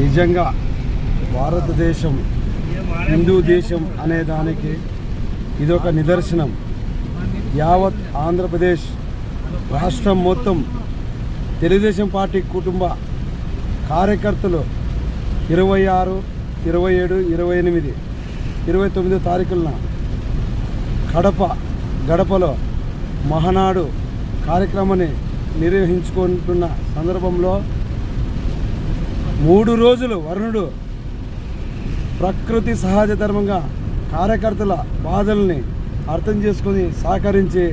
నిజంగా భారతదేశం హిందూ దేశం అనే దానికి ఇదొక నిదర్శనం. యావత్ ఆంధ్రప్రదేశ్ రాష్ట్రం మొత్తం తెలుగుదేశం పార్టీ కుటుంబ కార్యకర్తలు 26, 27, 28, 29 తారీఖున గడపలో మహానాడు కార్యక్రమాన్ని నిర్వహించుకుంటున్న సందర్భంలో 3 రోజులు వరుణుడు ప్రకృతి సహజ ధర్మంగా కార్యకర్తల బాధల్ని అర్థం చేసుకొని సహకరించి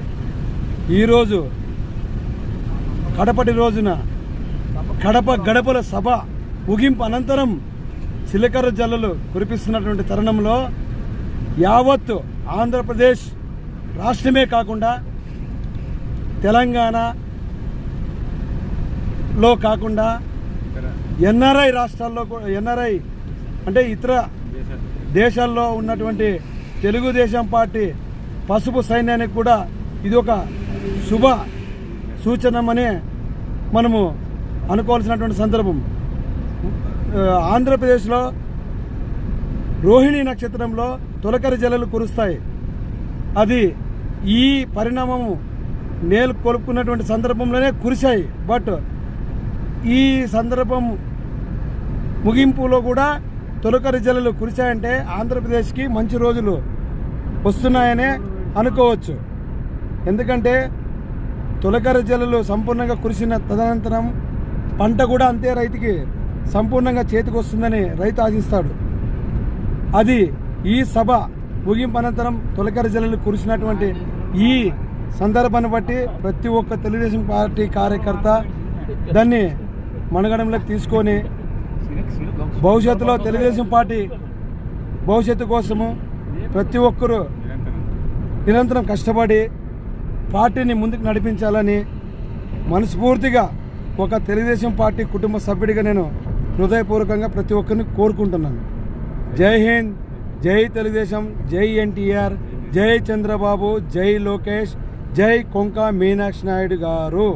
ఈరోజు కడపటి రోజున గడపల సభ ముగింపు అనంతరం చిలకర జల్లులు కురిపిస్తున్నటువంటి తరుణంలో యావత్తు ఆంధ్రప్రదేశ్ రాష్ట్రమే కాకుండా తెలంగాణలో కాకుండా ఎన్ఆర్ఐ రాష్ట్రాల్లో ఎన్ఆర్ఐ అంటే ఇతర దేశాల్లో ఉన్నటువంటి తెలుగుదేశం పార్టీ పసుపు సైన్యానికి కూడా ఇది ఒక శుభ సూచనమని మనము అనుకోవాల్సినటువంటి సందర్భం. ఆంధ్రప్రదేశ్లో రోహిణి నక్షత్రంలో తొలకరి జల్లులు కురుస్తాయి. అది ఈ పరిణామము నేలు కొలుపుకున్నటువంటి సందర్భంలోనే కురిశాయి. బట్ ఈ సందర్భం ముగింపులో కూడా తొలకరి జల్లులు కురిశాయంటే ఆంధ్రప్రదేశ్కి మంచి రోజులు వస్తున్నాయనే అనుకోవచ్చు. ఎందుకంటే తొలకరి జల్లులు సంపూర్ణంగా కురిసిన తదనంతరం పంట కూడా అంతే రైతుకి సంపూర్ణంగా చేతికి వస్తుందని రైతు ఆశిస్తాడు. అది ఈ సభ ముగింపు అనంతరం తొలకరి జల్లులు కురిసినటువంటి ఈ సందర్భాన్ని బట్టి ప్రతి ఒక్క తెలుగుదేశం పార్టీ కార్యకర్త దాన్ని మనగడంలోకి తీసుకొని భవిష్యత్తులో తెలుగుదేశం పార్టీ భవిష్యత్తు కోసము ప్రతి ఒక్కరూ నిరంతరం కష్టపడి పార్టీని ముందుకు నడిపించాలని మనస్ఫూర్తిగా ఒక తెలుగుదేశం పార్టీ కుటుంబ సభ్యుడిగా నేను హృదయపూర్వకంగా ప్రతి ఒక్కరిని కోరుకుంటున్నాను. జై హింద్, జై తెలుగుదేశం, జై ఎన్టీఆర్, జై చంద్రబాబు, జై లోకేష్, జై కొంక మీనాక్షి నాయుడు గారు.